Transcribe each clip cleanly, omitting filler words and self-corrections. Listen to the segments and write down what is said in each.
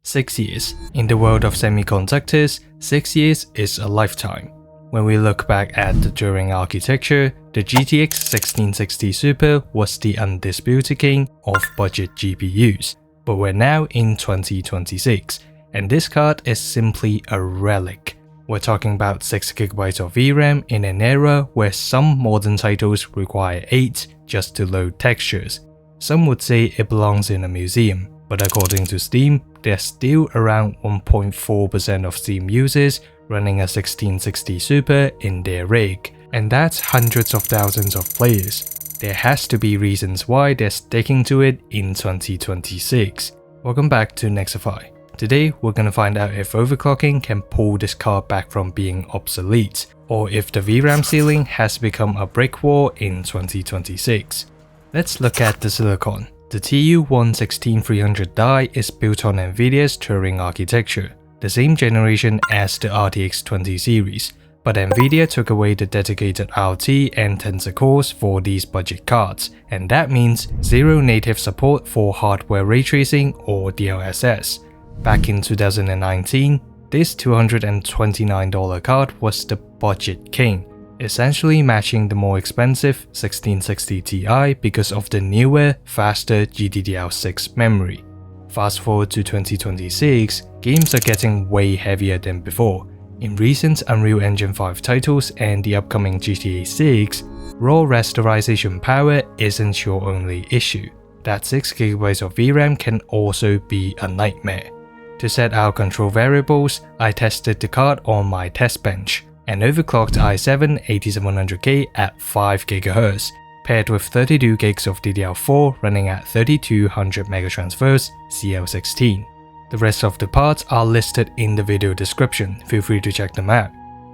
6 years. In the world of semiconductors, 6 years is a lifetime. When we look back at the Turing architecture, the GTX 1660 Super was the undisputed king of budget GPUs. But we're now in 2026, and this card is simply a relic. We're talking about 6GB of VRAM in an era where some modern titles require 8 just to load textures. Some would say it belongs in a museum, but according to Steam, there's still around 1.4% of Steam users running a 1660 Super in their rig, and that's hundreds of thousands of players. There has to be reasons why they're sticking to it in 2026. Welcome back to Nexify. Today, we're gonna find out if overclocking can pull this card back from being obsolete, or if the VRAM ceiling has become a brick wall in 2026. Let's look at the silicon. The TU-116-300 die is built on Nvidia's Turing architecture, the same generation as the RTX 20 series, but Nvidia took away the dedicated RT and Tensor cores for these budget cards, and that means zero native support for hardware ray tracing or DLSS. Back in 2019, this $229 card was the budget king, essentially matching the more expensive 1660 Ti because of the newer, faster GDDR6 memory. Fast forward to 2026, games are getting way heavier than before. In recent Unreal Engine 5 titles and the upcoming GTA 6, raw rasterization power isn't your only issue. That 6GB of VRAM can also be a nightmare. To set our control variables, I tested the card on my test bench. An overclocked i7-8700K at 5GHz, paired with 32GB of DDR4 running at 3200 megatransfers CL16. The rest of the parts are listed in the video description, feel free to check them out.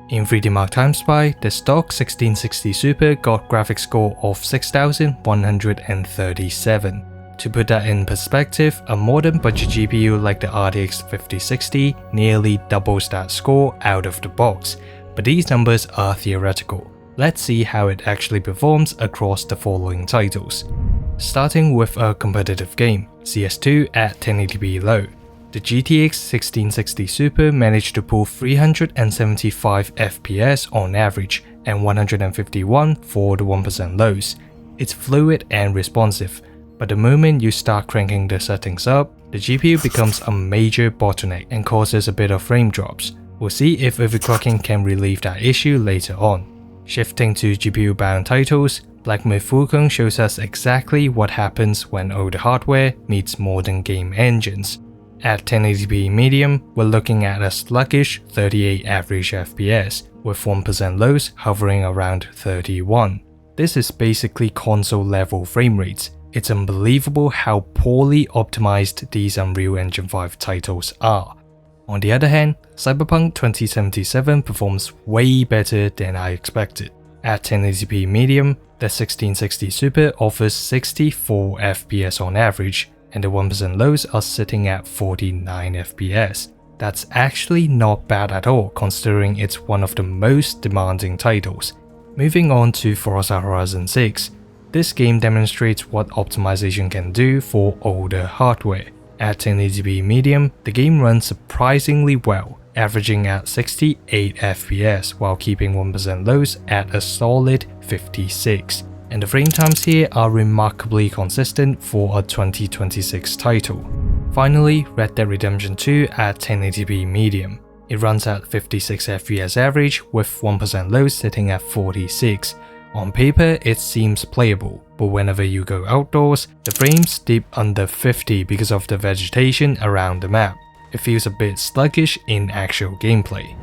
In 3D Mark TimeSpy, the stock 1660 Super got graphics score of 6137. To put that in perspective, a modern budget GPU like the RTX 5060 nearly doubles that score out of the box, but these numbers are theoretical. Let's see how it actually performs across the following titles. Starting with a competitive game, CS2 at 1080p low. The GTX 1660 Super managed to pull 375 FPS on average and 151 for the 1% lows. It's fluid and responsive, but the moment you start cranking the settings up, the GPU becomes a major bottleneck and causes a bit of frame drops. We'll see if overclocking can relieve that issue later on. Shifting to GPU-bound titles, Black Myth: Wukong shows us exactly what happens when older hardware meets modern game engines. At 1080p medium, we're looking at a sluggish 38 average FPS, with 1% lows hovering around 31. This is basically console-level frame rates. It's unbelievable how poorly optimized these Unreal Engine 5 titles are. On the other hand, Cyberpunk 2077 performs way better than I expected. At 1080p medium, the 1660 Super offers 64 FPS on average, and the 1% lows are sitting at 49 FPS. That's actually not bad at all considering it's one of the most demanding titles. Moving on to Forza Horizon 6, this game demonstrates what optimization can do for older hardware. At 1080p medium, the game runs surprisingly well, averaging at 68 FPS while keeping 1% lows at a solid 56. And the frame times here are remarkably consistent for a 2026 title. Finally, Red Dead Redemption 2 at 1080p medium. It runs at 56 FPS average with 1% lows sitting at 46. On paper, it seems playable, but whenever you go outdoors, the frames dip under 50 because of the vegetation around the map. It feels a bit sluggish in actual gameplay.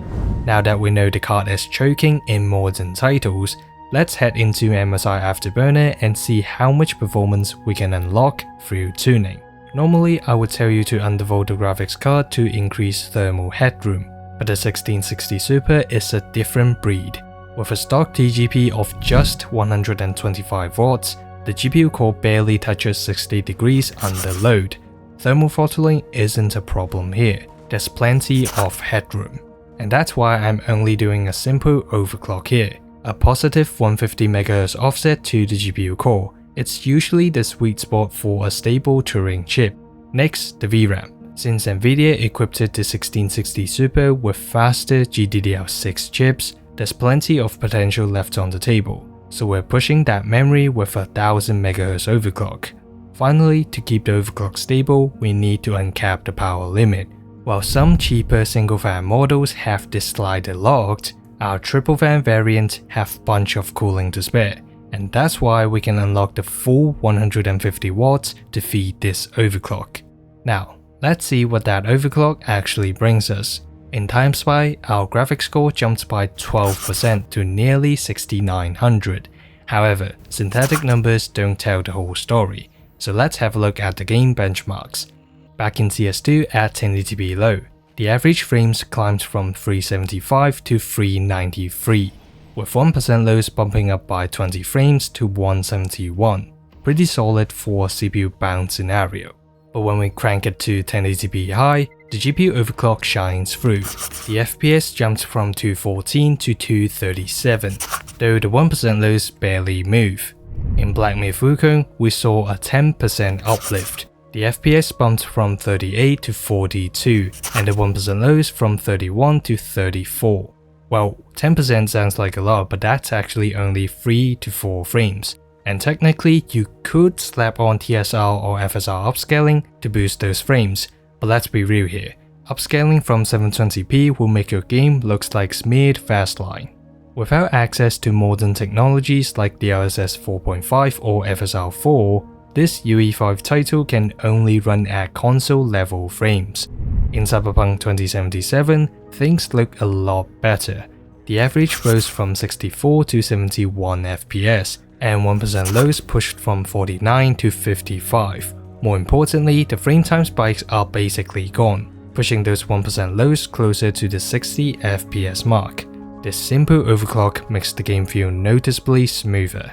Now that we know the card is choking in modern titles, let's head into MSI Afterburner and see how much performance we can unlock through tuning. Normally, I would tell you to undervolt the graphics card to increase thermal headroom, but the 1660 Super is a different breed. With a stock TGP of just 125 watts, the GPU core barely touches 60 degrees under load. Thermal throttling isn't a problem here, there's plenty of headroom. And that's why I'm only doing a simple overclock here, a positive 150 MHz offset to the GPU core. It's usually the sweet spot for a stable Turing chip. Next, the VRAM. Since Nvidia equipped the 1660 Super with faster GDDR6 chips, there's plenty of potential left on the table, so we're pushing that memory with a 1000 MHz overclock. Finally, to keep the overclock stable, we need to uncap the power limit. While some cheaper single fan models have this slider locked, our triple fan variant have bunch of cooling to spare, and that's why we can unlock the full 150 watts to feed this overclock. Now, let's see what that overclock actually brings us. In TimeSpy, our graphics score jumps by 12% to nearly 6900. However, synthetic numbers don't tell the whole story, so let's have a look at the game benchmarks. Back in CS2 at 1080p low, the average frames climbed from 375 to 393, with 1% lows bumping up by 20 frames to 171. Pretty solid for a CPU bound scenario. But when we crank it to 1080p high, the GPU overclock shines through. The FPS jumped from 214 to 237, though the 1% lows barely move. In Black Myth Wukong, we saw a 10% uplift. The FPS bumped from 38 to 42, and the 1% lows from 31 to 34. Well, 10% sounds like a lot, but that's actually only 3 to 4 frames. And technically, you could slap on TSR or FSR upscaling to boost those frames, but let's be real here. Upscaling from 720p will make your game look like smeared fastline. Without access to modern technologies like DLSS 4.5 or FSR 4, this UE5 title can only run at console level frames. In Cyberpunk 2077, things look a lot better. The average rose from 64 to 71 FPS, and 1% lows pushed from 49 to 55. More importantly, the frame time spikes are basically gone, pushing those 1% lows closer to the 60 FPS mark. This simple overclock makes the game feel noticeably smoother.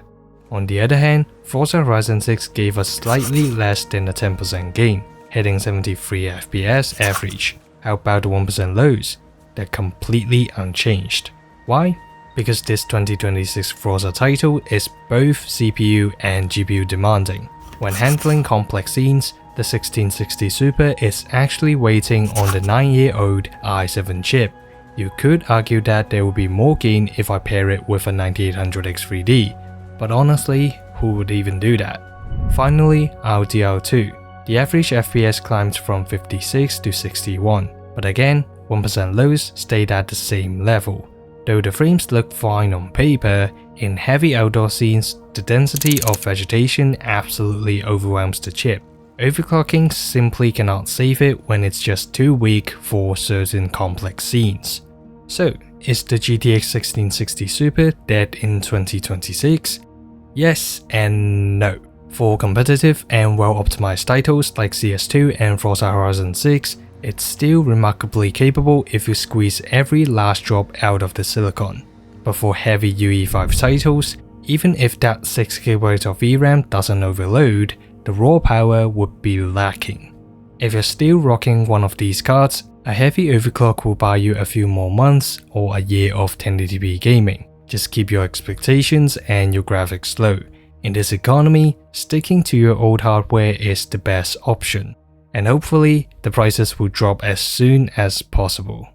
On the other hand, Forza Horizon 6 gave us slightly less than a 10% gain, hitting 73 FPS average. How about the 1% lows? They're completely unchanged. Why? Because this 2026 Forza title is both CPU and GPU demanding. When handling complex scenes, the 1660 Super is actually waiting on the 9-year-old i7 chip. You could argue that there will be more gain if I pair it with a 9800X3D, but honestly, who would even do that? Finally, our DR2. The average FPS climbed from 56 to 61, but again, 1% lows stayed at the same level. Though the frames look fine on paper, in heavy outdoor scenes, the density of vegetation absolutely overwhelms the chip. Overclocking simply cannot save it when it's just too weak for certain complex scenes. So, is the GTX 1660 Super dead in 2026? Yes and no. For competitive and well-optimized titles like CS2 and Forza Horizon 6, it's still remarkably capable if you squeeze every last drop out of the silicon. But for heavy UE5 titles, even if that 6GB of VRAM doesn't overload, the raw power would be lacking. If you're still rocking one of these cards, a heavy overclock will buy you a few more months or a year of 1080p gaming. Just keep your expectations and your graphics low. In this economy, sticking to your old hardware is the best option. And hopefully, the prices will drop as soon as possible.